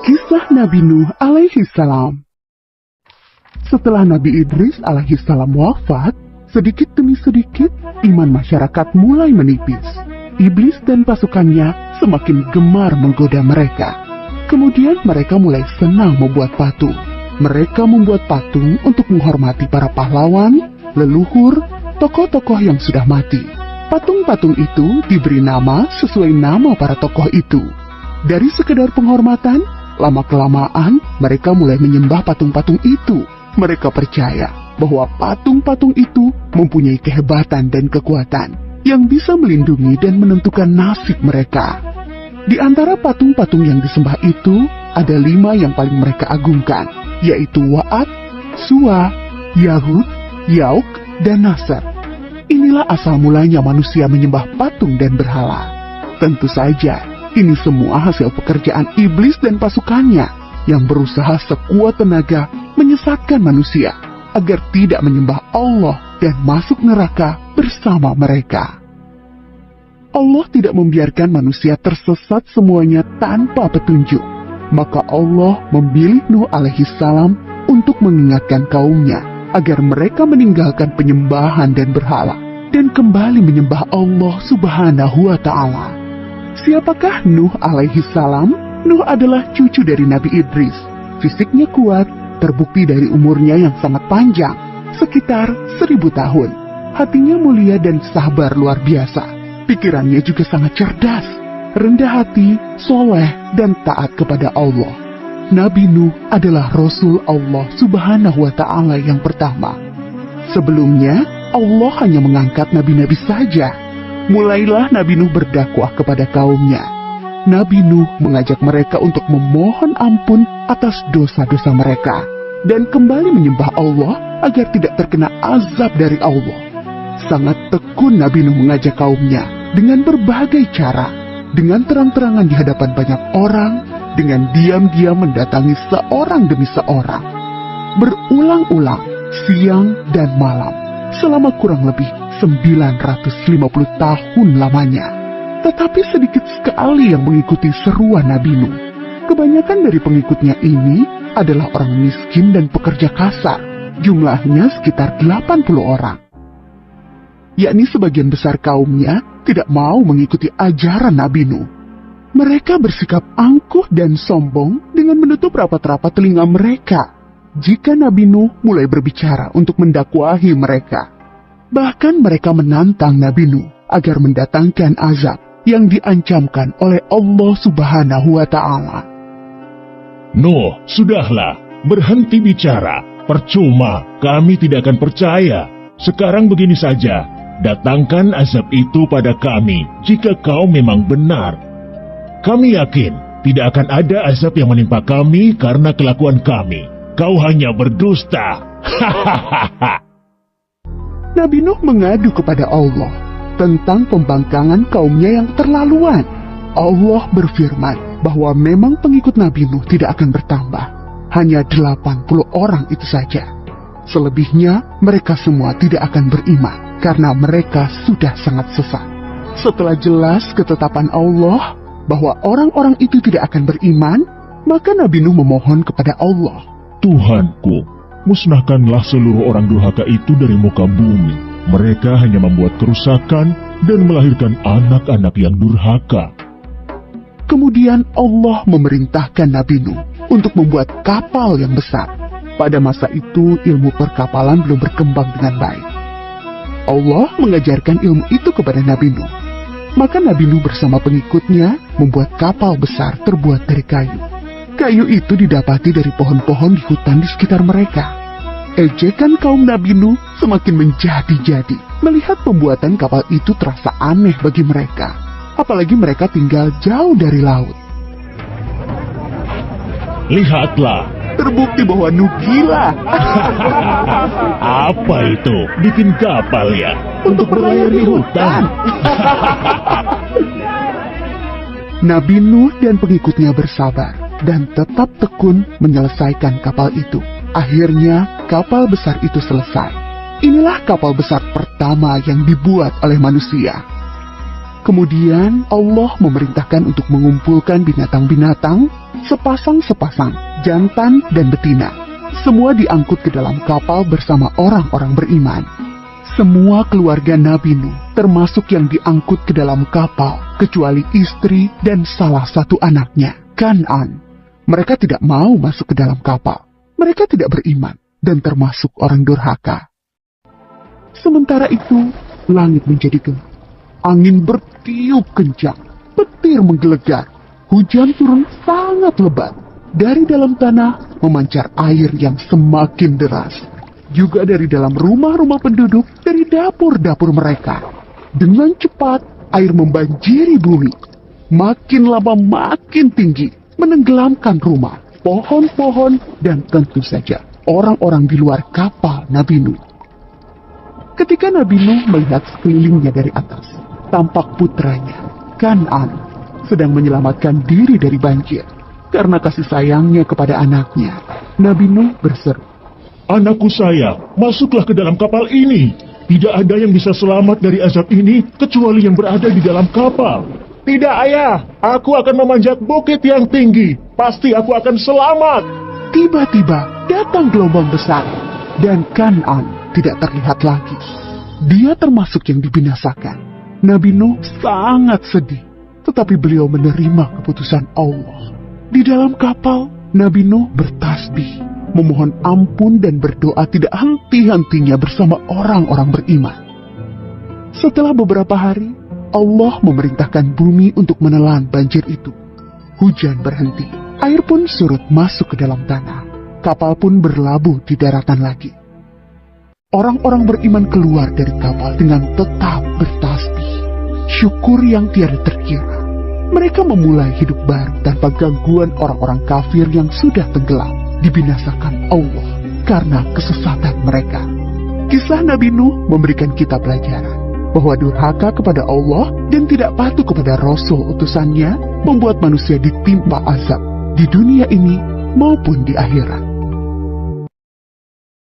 Kisah Nabi Nuh alaihi salam. Setelah Nabi Idris alaihi salam wafat, sedikit demi sedikit iman masyarakat mulai menipis. Iblis dan pasukannya semakin gemar menggoda mereka. Kemudian mereka mulai senang membuat patung. Mereka membuat patung untuk menghormati para pahlawan, leluhur, tokoh-tokoh yang sudah mati. Patung-patung itu diberi nama sesuai nama para tokoh itu. Dari sekedar penghormatan, lama-kelamaan mereka mulai menyembah patung-patung itu. Mereka percaya bahwa patung-patung itu mempunyai kehebatan dan kekuatan yang bisa melindungi dan menentukan nasib mereka. Di antara patung-patung yang disembah itu, ada 5 yang paling mereka agungkan, yaitu Wa'ad, Suwa, Yahud, Yauk, dan Nasr. Inilah asal mulanya manusia menyembah patung dan berhala. Tentu saja, ini semua hasil pekerjaan iblis dan pasukannya yang berusaha sekuat tenaga menyesatkan manusia agar tidak menyembah Allah dan masuk neraka bersama mereka. Allah tidak membiarkan manusia tersesat semuanya tanpa petunjuk. Maka Allah memilih Nuh alaihi salam untuk mengingatkan kaumnya agar mereka meninggalkan penyembahan dan berhala dan kembali menyembah Allah subhanahu wa ta'ala. Siapakah Nuh alaihi salam? Nuh adalah cucu dari Nabi Idris. Fisiknya kuat, terbukti dari umurnya yang sangat panjang, sekitar 1000 tahun. Hatinya mulia dan sabar luar biasa. Pikirannya juga sangat cerdas, rendah hati, soleh, dan taat kepada Allah. Nabi Nuh adalah Rasul Allah subhanahu wa ta'ala yang pertama. Sebelumnya, Allah hanya mengangkat nabi-nabi saja. Mulailah Nabi Nuh berdakwah kepada kaumnya. Nabi Nuh mengajak mereka untuk memohon ampun atas dosa-dosa mereka dan kembali menyembah Allah agar tidak terkena azab dari Allah. Sangat tekun Nabi Nuh mengajak kaumnya dengan berbagai cara, dengan terang-terangan di hadapan banyak orang, dengan diam-diam mendatangi seorang demi seorang, berulang-ulang, siang dan malam, selama kurang lebih 950 tahun lamanya. Tetapi sedikit sekali yang mengikuti seruan Nabi Nuh. Kebanyakan dari pengikutnya ini adalah orang miskin dan pekerja kasar, jumlahnya sekitar 80 orang. Yakni sebagian besar kaumnya tidak mau mengikuti ajaran Nabi Nuh. Mereka bersikap angkuh dan sombong dengan menutup rapat-rapat telinga mereka jika Nabi Nuh mulai berbicara untuk mendakwahi mereka. Bahkan mereka menantang Nabi Nuh agar mendatangkan azab yang diancamkan oleh Allah subhanahu wa ta'ala. Nuh, sudahlah, berhenti bicara. Percuma, kami tidak akan percaya. Sekarang begini saja, datangkan azab itu pada kami jika kau memang benar. Kami yakin tidak akan ada azab yang menimpa kami karena kelakuan kami. Kau hanya berdusta. Nabi Nuh mengadu kepada Allah tentang pembangkangan kaumnya yang terlaluan. Allah berfirman bahwa memang pengikut Nabi Nuh tidak akan bertambah. Hanya 80 orang itu saja. Selebihnya mereka semua tidak akan beriman karena mereka sudah sangat sesat. Setelah jelas ketetapan Allah bahwa orang-orang itu tidak akan beriman, maka Nabi Nuh memohon kepada Allah, Tuhanku, musnahkanlah seluruh orang durhaka itu dari muka bumi. Mereka hanya membuat kerusakan dan melahirkan anak-anak yang durhaka. Kemudian Allah memerintahkan Nabi Nuh untuk membuat kapal yang besar. Pada masa itu ilmu perkapalan belum berkembang dengan baik. Allah mengajarkan ilmu itu kepada Nabi Nuh. Maka Nabi Nuh bersama pengikutnya membuat kapal besar terbuat dari kayu. Kayu itu didapati dari pohon-pohon di hutan di sekitar mereka. Ejekan kaum Nabi Nuh semakin menjadi-jadi. Melihat pembuatan kapal itu terasa aneh bagi mereka. Apalagi mereka tinggal jauh dari laut. Lihatlah, Terbukti bahwa Nuh gila. apa itu? Bikin kapal ya? Untuk berlayar di hutan? Nabi Nuh dan pengikutnya bersabar dan tetap tekun menyelesaikan kapal itu. Akhirnya kapal besar itu selesai. Inilah kapal besar pertama yang dibuat oleh manusia. Kemudian Allah memerintahkan untuk mengumpulkan binatang-binatang, sepasang-sepasang, jantan dan betina. Semua diangkut ke dalam kapal bersama orang-orang beriman. Semua keluarga Nabi Nuh, termasuk yang diangkut ke dalam kapal, kecuali istri dan salah satu anaknya, Kan'an. Mereka tidak mau masuk ke dalam kapal. Mereka tidak beriman dan termasuk orang durhaka. Sementara itu, langit menjadi gelap. Angin bertiup kencang, petir menggelegar, hujan turun sangat lebat. Dari dalam tanah memancar air yang semakin deras. Juga dari dalam rumah-rumah penduduk, dari dapur-dapur mereka. Dengan cepat, air membanjiri bumi. Makin lama makin tinggi, menenggelamkan rumah, pohon-pohon, dan tentu saja orang-orang di luar kapal Nabi Nuh. Ketika Nabi Nuh melihat sekelilingnya dari atas, tampak putranya, Kan'an, sedang menyelamatkan diri dari banjir. Karena kasih sayangnya kepada anaknya, Nabi Nuh berseru, Anakku sayang, masuklah ke dalam kapal ini. Tidak ada yang bisa selamat dari azab ini kecuali yang berada di dalam kapal. Tidak, ayah. Aku akan memanjat bukit yang tinggi. Pasti aku akan selamat. Tiba-tiba datang gelombang besar, dan Kan'an tidak terlihat lagi. Dia termasuk yang dibinasakan. Nabi Nuh sangat sedih, tetapi beliau menerima keputusan Allah. Di dalam kapal, Nabi Nuh bertasbih, memohon ampun dan berdoa tidak henti-hentinya bersama orang-orang beriman. Setelah beberapa hari, Allah memerintahkan bumi untuk menelan banjir itu. Hujan berhenti, air pun surut masuk ke dalam tanah. Kapal pun berlabuh di daratan lagi. Orang-orang beriman keluar dari kapal dengan tetap bertasbih, syukur yang tiada terkira. Mereka memulai hidup baru tanpa gangguan orang-orang kafir yang sudah tenggelam, dibinasakan Allah karena kesesatan mereka. Kisah Nabi Nuh memberikan kita pelajaran bahwa durhaka kepada Allah dan tidak patuh kepada Rasul utusannya membuat manusia ditimpa azab di dunia ini maupun di akhirat.